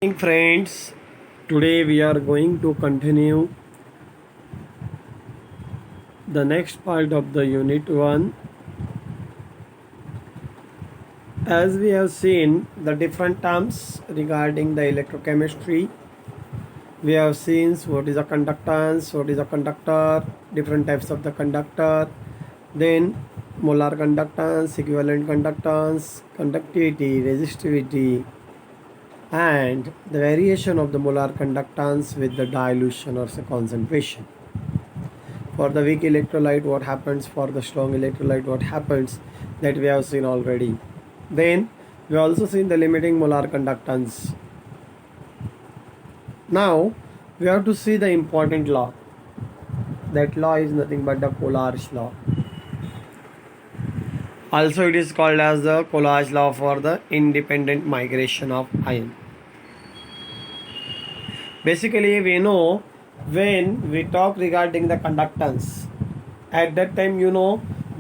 Morning friends, today we are going to continue the next part of the unit 1. As we have seen the different terms regarding the electrochemistry, we have seen what is a conductance, what is a conductor, different types of the conductor, then molar conductance, equivalent conductance, conductivity, resistivity, and the variation of the molar conductance with the dilution or the concentration. For the weak electrolyte, what happens? For the strong electrolyte, what happens? That we have seen already. Then we also seen the limiting molar conductance. Now we have to see the important law. That law is nothing but the Collard's law. Also it is called as the Collard's law for the independent migration of ion. Basically we know when we talk regarding the conductance, at that time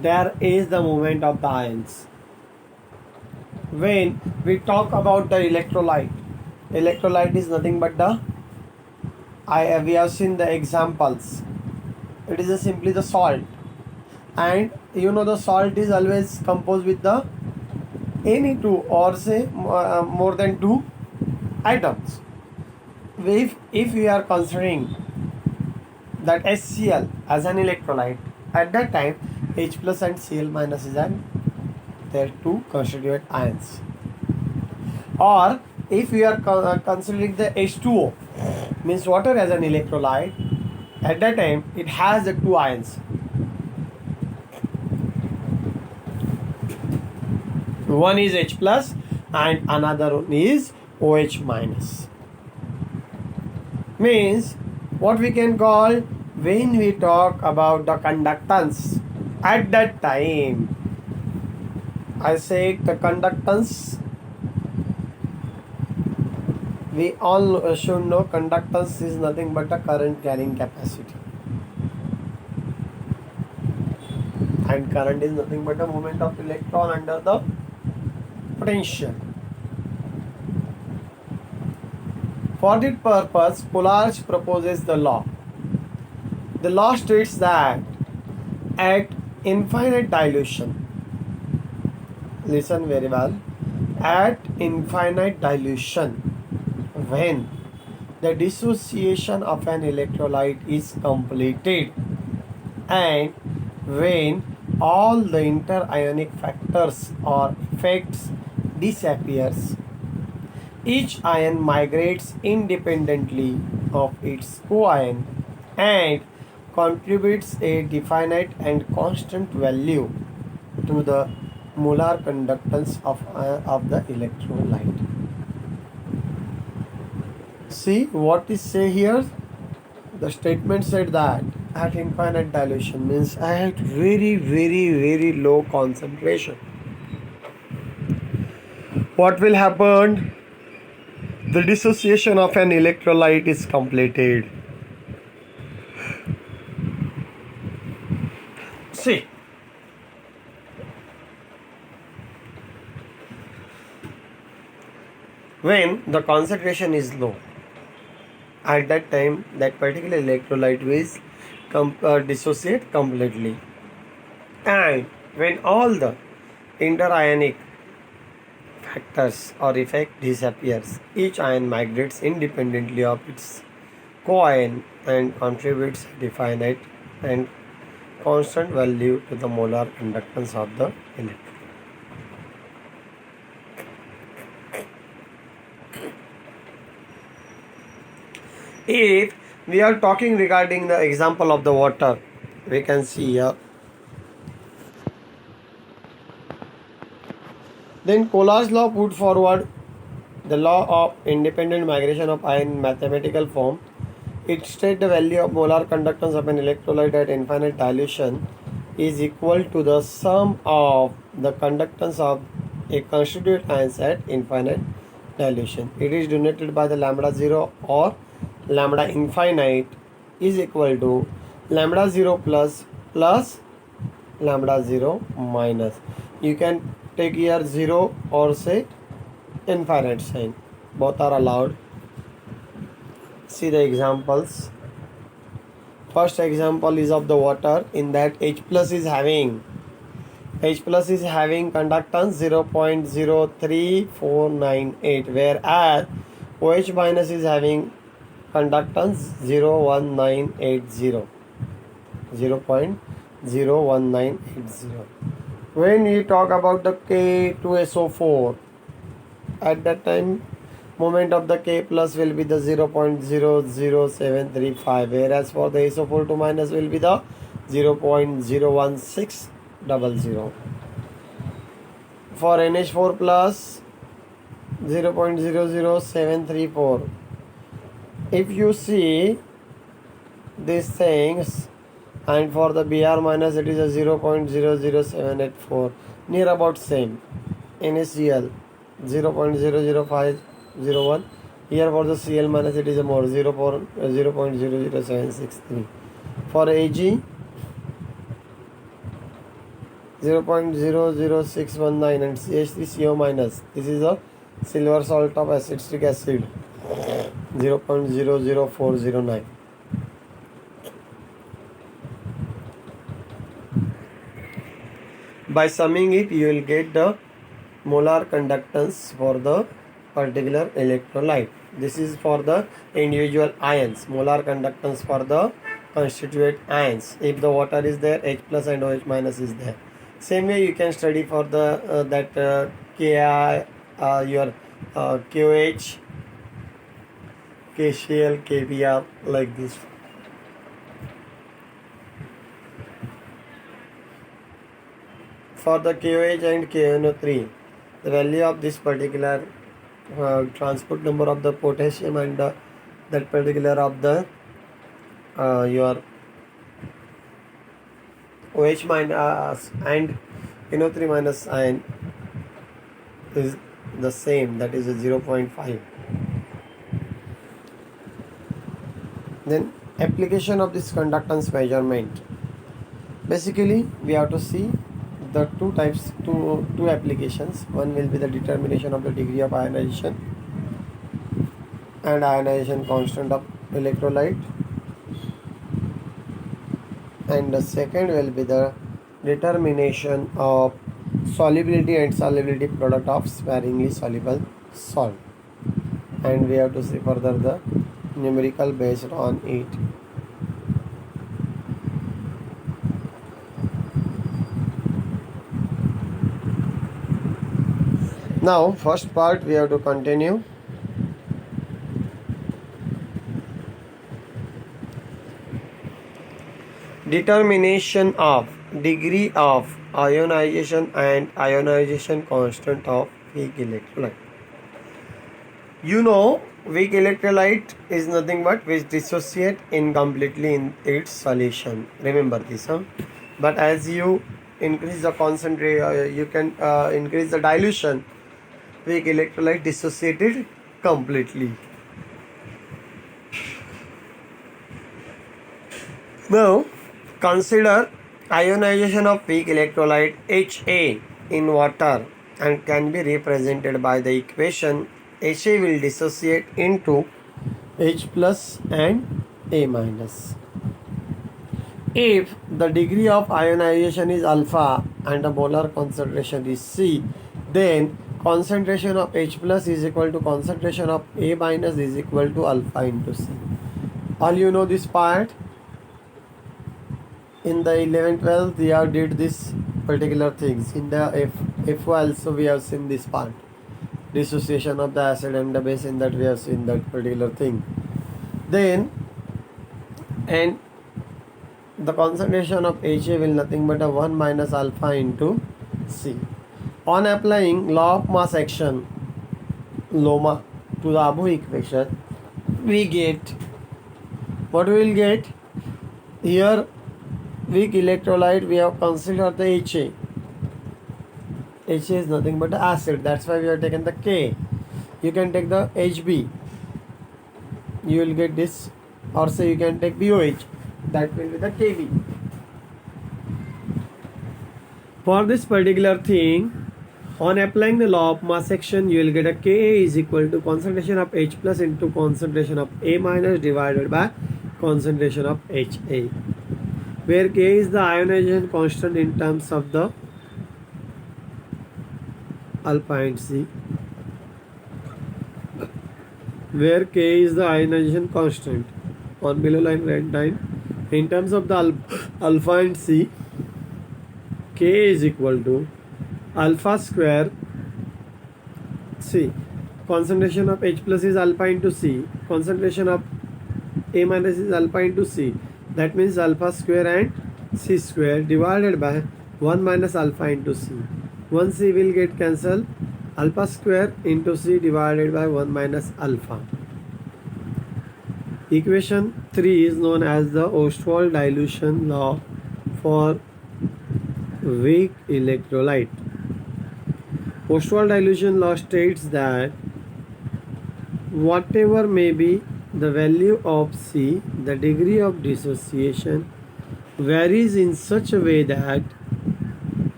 there is the movement of the ions. When we talk about the electrolyte is nothing but the we have seen the examples. It is simply the salt, and the salt is always composed with the any two or say more than two atoms. If we are considering that HCl as an electrolyte, at that time H plus and Cl minus is an their two constituent ions. Or if we are considering the H2O, means water as an electrolyte, at that time it has the two ions. One is H plus and another one is OH minus. Means what we can call, when we talk about the conductance, at that time I say the conductance, we all should know conductance is nothing but a current carrying capacity, and current is nothing but a movement of electron under the potential. For that purpose, Collard's proposes the law. The law states that at infinite dilution, listen very well, at infinite dilution, when the dissociation of an electrolyte is completed and when all the interionic factors or effects disappears, each ion migrates independently of its co-ion and contributes a definite and constant value to the molar conductance of the electrolyte. See what is say here? The statement said that at infinite dilution means at very low concentration, what will happen? The dissociation of an electrolyte is completed. See, when the concentration is low, at that time that particular electrolyte will dissociate completely, and when all the interionic factors or effect disappears, each ion migrates independently of its co-ion and contributes a definite and constant value to the molar conductance of the electron. If we are talking regarding the example of the water, we can see here. Then Collard's law put forward the law of independent migration of ion in mathematical form. It states the value of molar conductance of an electrolyte at infinite dilution is equal to the sum of the conductance of a constituent ions at infinite dilution. It is denoted by the lambda 0 or lambda infinite is equal to lambda 0 plus lambda 0 minus. You can take here 0 or say infinite sign, both are allowed. see the examples. First example is of the water. In that H plus is having conductance 0.03498, whereas OH minus is having conductance 0.01980. When we talk about the K2SO4, at that time moment of the K plus will be the 0.00735, whereas for the SO4 2 minus will be the 0.01600. For NH4 plus 0.00734. If you see these things, and for the Br minus it is a 0.00784, near about same. NaCl 0.00501. Here for the Cl minus it is a more 0.00763. For Ag 0.00619, and CH3CO minus, this is a silver salt of acetic acid 0.00409. By summing it, you will get the molar conductance for the particular electrolyte. This is for the individual ions. Molar conductance for the constituent ions. If the water is there, H plus and OH minus is there. Same way you can study for the Ki, your KOH, KCl, KBr, like this. For the KOH and KNO3, the value of this particular transport number of the potassium and that particular of the your OH minus and NO3 minus ion is the same, that is a 0.5. Then application of this conductance measurement. Basically we have to see the two applications. One will be the determination of the degree of ionization and ionization constant of electrolyte, and the second will be the determination of solubility and solubility product of sparingly soluble salt, and we have to see further the numerical based on it. Now first part we have to continue. Determination of degree of ionization and ionization constant of weak electrolyte. You know, weak electrolyte is nothing but which dissociate incompletely in its solution. Remember this, huh? But as you increase the concentration, you can increase the dilution, weak electrolyte dissociated completely. Now consider ionization of weak electrolyte Ha in water, and can be represented by the equation Ha will dissociate into H plus and A minus. If the degree of ionization is alpha and the molar concentration is C, then concentration of H plus is equal to concentration of A minus is equal to alpha into C. All you know this part. In the 11th 12th we have did this particular things. In the F also we have seen this part, dissociation of the acid and the base, in that we have seen that particular thing. Then and the concentration of Ha will nothing but a 1 minus alpha into C. On applying law of mass action, LOMA, to the above equation, we get what we will get here. Weak electrolyte, we have considered the Ha. Ha is nothing but acid, that's why we have taken the K. You can take the Hb, you will get this, or say you can take BOH, that will be the Kb. For this particular thing, On applying the law of mass action, you will get a Ka is equal to concentration of H plus into concentration of A minus divided by concentration of Ha, where K is the ionization constant in terms of the alpha and C, where K is the ionization constant. On below line, red line, in terms of the alpha and C, K is equal to alpha square C. Concentration of H plus is alpha into C. Concentration of A minus is alpha into C. That means alpha square and C square divided by 1 minus alpha into C. 1 C will get cancelled. Alpha square into C divided by 1 minus alpha. Equation 3 is known as the Ostwald dilution law for weak electrolyte. Ostwald dilution law states that whatever may be the value of C, the degree of dissociation varies in such a way that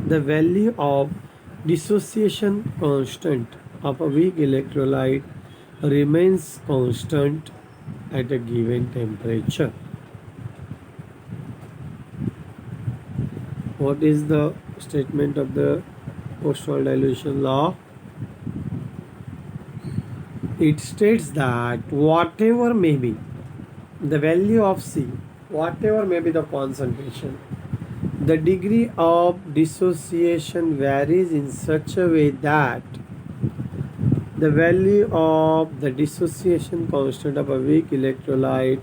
the value of dissociation constant of a weak electrolyte remains constant at a given temperature. What is the statement of the Ostwald dilution law? It states that whatever may be the value of C, whatever may be the concentration, the degree of dissociation varies in such a way that the value of the dissociation constant of a weak electrolyte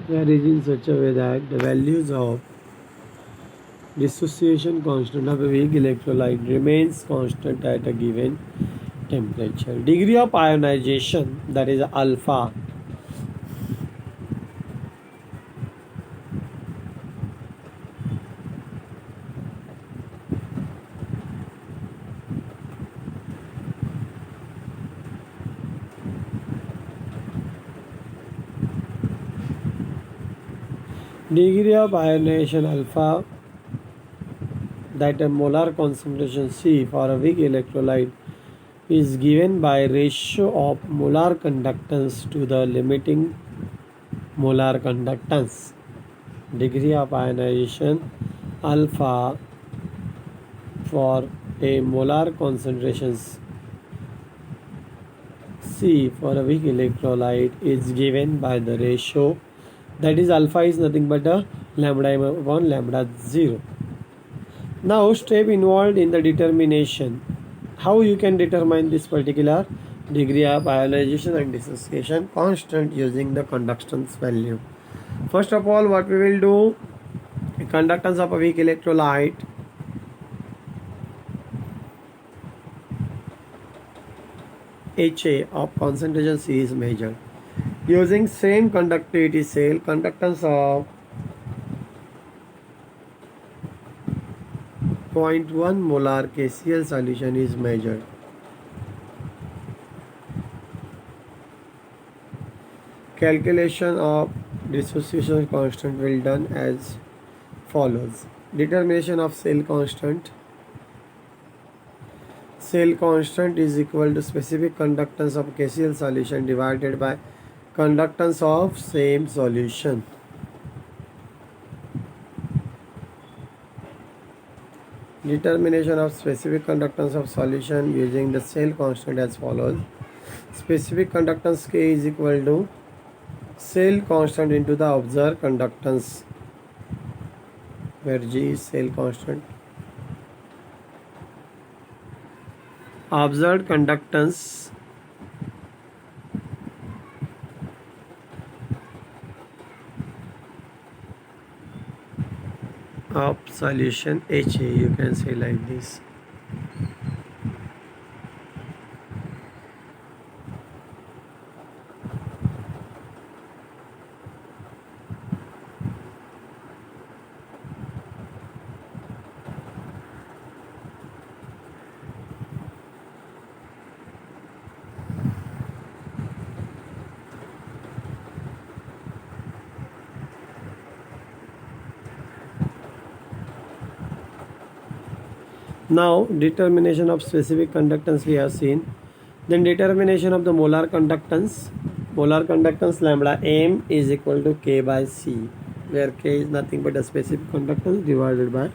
varies in such a way that the values of dissociation constant of a weak electrolyte remains constant at a given temperature. Degree of ionization, that is alpha, degree of ionization alpha, that a molar concentration C for a weak electrolyte is given by ratio of molar conductance to the limiting molar conductance. Degree of ionization alpha for a molar concentration C for a weak electrolyte is given by the ratio, that is alpha is nothing but a lambda m upon lambda 0. Now step involved in the determination. How you can determine this particular degree of ionization and dissociation constant using the conductance value. First of all, what we will do, conductance of a weak electrolyte, HA of concentration C is measured. Using same conductivity cell, conductance of 0.1 molar KCl solution is measured. Calculation of dissociation constant will be done as follows. Determination of cell constant. Cell constant is equal to specific conductance of KCl solution divided by conductance of same solution. Determination of specific conductance of solution using the cell constant as follows. Specific conductance K is equal to cell constant into the observed conductance, where G is cell constant. Observed conductance of solution HA, you can say like this. Now determination of specific conductance we have seen. Then determination of the molar conductance. Molar conductance lambda m is equal to K by C, where K is nothing but a specific conductance divided by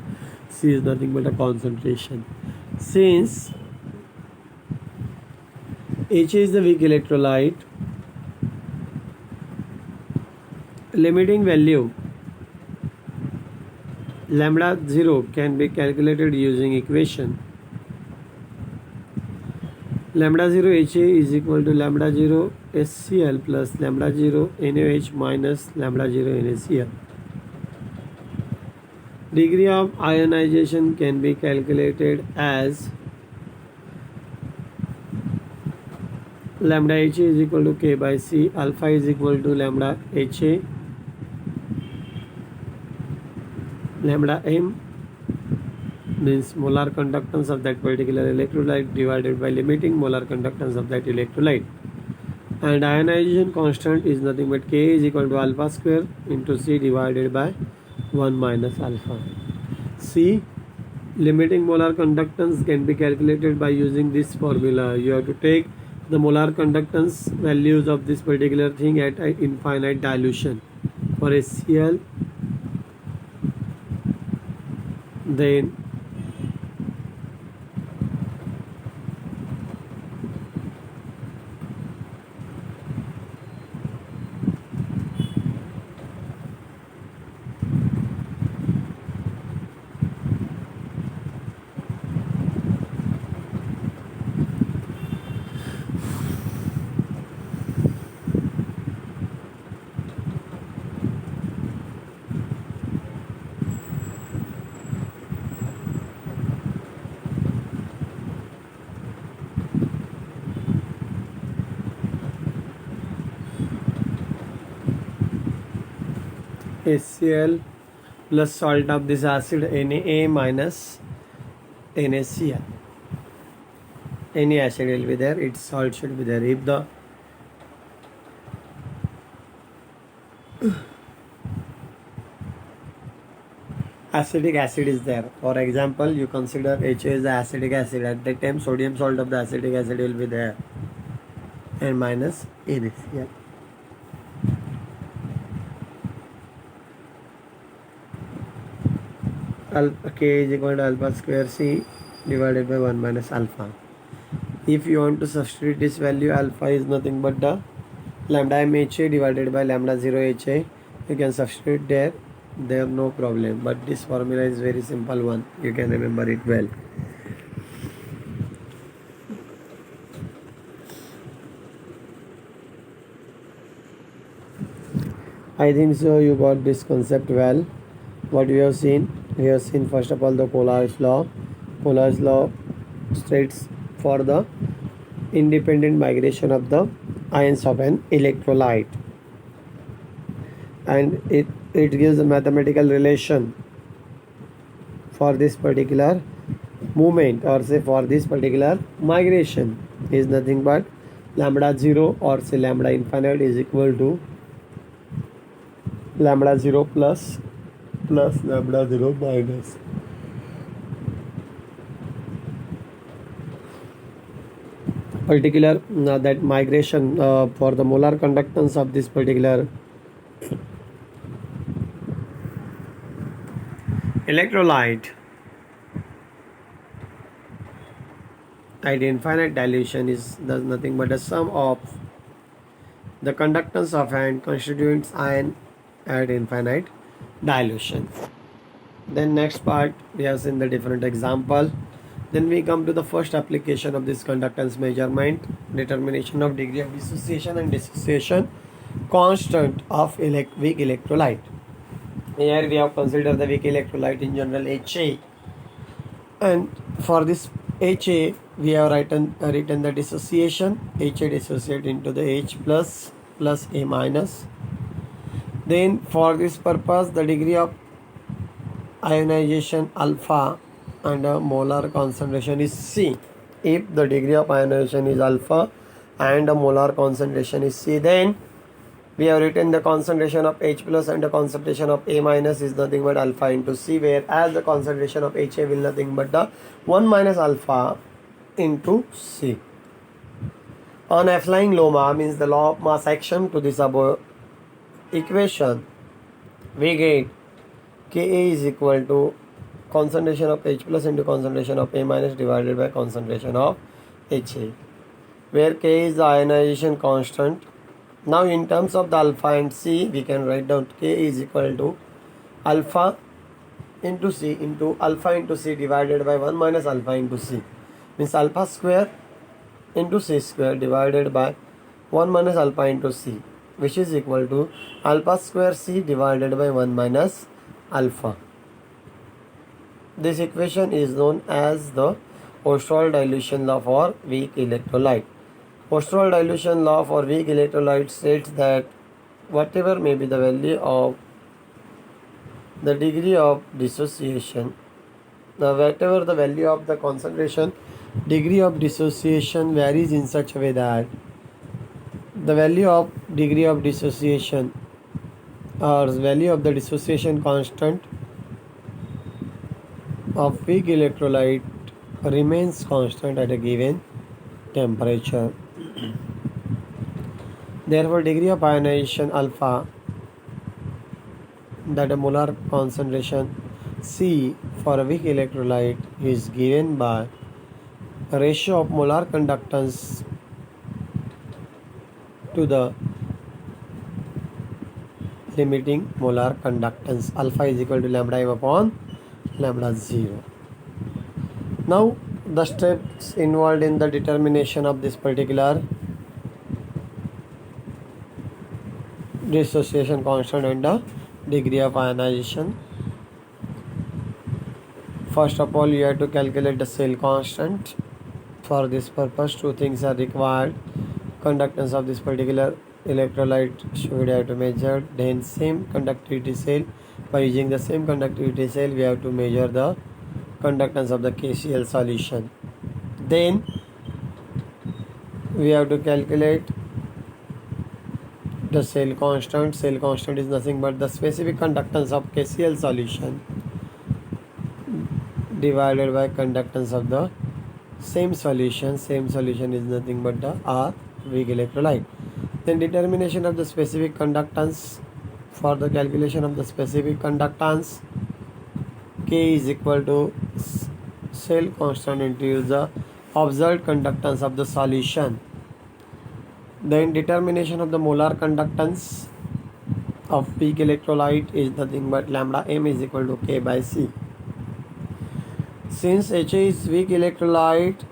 C is nothing but a concentration. Since H is the weak electrolyte, limiting value lambda 0 can be calculated using equation lambda 0 HA is equal to lambda 0 SCl plus lambda 0 NaOH minus lambda 0 NaCl. Degree of ionization can be calculated as lambda HA is equal to K by C, alpha is equal to lambda HA, lambda M means molar conductance of that particular electrolyte divided by limiting molar conductance of that electrolyte, and ionization constant is nothing but K is equal to alpha square into C divided by 1 minus alpha. C, limiting molar conductance can be calculated by using this formula. You have to take the molar conductance values of this particular thing at an infinite dilution. For HCl, then HCl plus salt of this acid Na minus NaCl. Any acid will be there, its salt should be there. If the acetic acid is there, for example, you consider HA is the acetic acid, at that time sodium salt of the acetic acid will be there, and minus NaCl. K is equal to alpha square C divided by 1 minus alpha. If you want to substitute this value, alpha is nothing but the lambda m HA divided by lambda 0 HA. You can substitute there no problem, but this formula is very simple one, you can remember it well. I think so you got this concept well. What we have seen first of all the Collard's law. Collard's law states for the independent migration of the ions of an electrolyte, and it gives a mathematical relation for this particular movement, or say for this particular migration, is nothing but lambda 0 or say lambda infinite is equal to lambda 0 plus lambda 0 minus. Particular that migration for the molar conductance of this particular electrolyte at infinite dilution is nothing but a sum of the conductance of an constituent ion at infinite dilution. Then next part we have seen the different example. Then we come to the first application of this conductance measurement, determination of degree of dissociation and dissociation constant of weak electrolyte. Here we have considered the weak electrolyte in general HA, and for this HA we have written the dissociation. HA dissociate into the H plus A minus. Then for this purpose the degree of ionization alpha and molar concentration is C. If the degree of ionization is alpha and the molar concentration is C, then We have written the concentration of H plus and the concentration of A minus is nothing but alpha into C, whereas the concentration of HA will nothing but the 1 minus alpha into C. On applying Loma means the law of mass action to this above equation, we get Ka is equal to concentration of H plus into concentration of A minus divided by concentration of HA, where K is the ionization constant. Now in terms of the alpha and C, we can write down K is equal to alpha into C into alpha into C divided by 1 minus alpha into C, means alpha square into C square divided by 1 minus alpha into C, which is equal to alpha square C divided by 1 minus alpha. This equation is known as the Oesterreich dilution law for weak electrolyte. Oesterreich dilution law for weak electrolyte states that whatever may be the value of the degree of dissociation, whatever the value of the concentration, degree of dissociation varies in such a way that the value of degree of dissociation or value of the dissociation constant of weak electrolyte remains constant at a given temperature. Therefore, degree of ionization alpha, that a molar concentration C for a weak electrolyte, is given by a ratio of molar conductance to the limiting molar conductance. Alpha is equal to lambda m upon lambda 0. Now the steps involved in the determination of this particular dissociation constant and the degree of ionization. First of all, you have to calculate the cell constant. For this purpose, two things are required. Conductance of this particular electrolyte should have to measure, then same conductivity cell. By using the same conductivity cell, we have to measure the conductance of the KCl solution. Then we have to calculate the cell constant. Cell constant is nothing but the specific conductance of KCl solution divided by conductance of the same solution. Same solution is nothing but the R weak electrolyte. Then determination of the specific conductance. For the calculation of the specific conductance, K is equal to cell constant into the observed conductance of the solution. Then determination of the molar conductance of weak electrolyte is nothing but lambda m is equal to K by C. Since HA is weak electrolyte,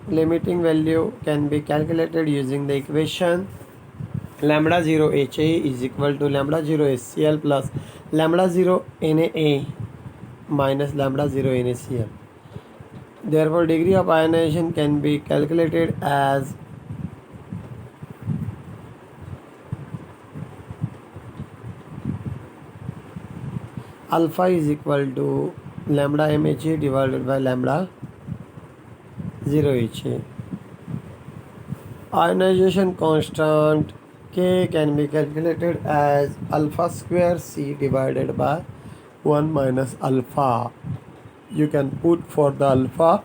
limiting value can be calculated using the equation lambda 0 HA is equal to lambda 0 HCl plus lambda 0 NaA minus lambda 0 NaCl. Therefore, degree of ionization can be calculated as alpha is equal to lambda MHA divided by lambda 0 HA. Ionization constant K can be calculated as alpha square C divided by 1 minus alpha. You can put for the alpha,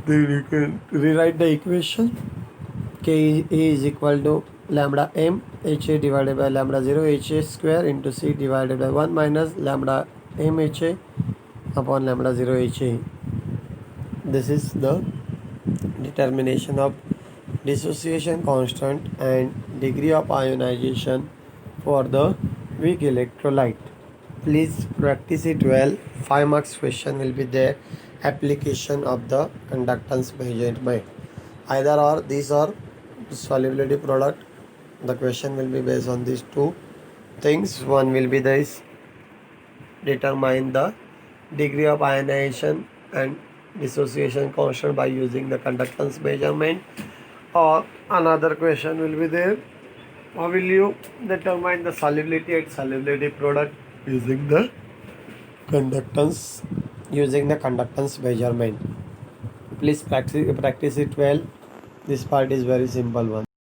then you can rewrite the equation. K is equal to lambda m HA divided by lambda 0 HA square into C divided by 1 minus lambda m HA upon lambda 0 HA. This is the determination of dissociation constant and degree of ionization for the weak electrolyte. Please practice it well. 5 marks question will be there. Application of the conductance measurement. Either or these are solubility product. The question will be based on these two things. One will be this: determine the degree of ionization and dissociation constant by using the conductance measurement. Or another question will be there: how will you determine the solubility and solubility product using the conductance measurement? Please practice it well. This part is very simple one.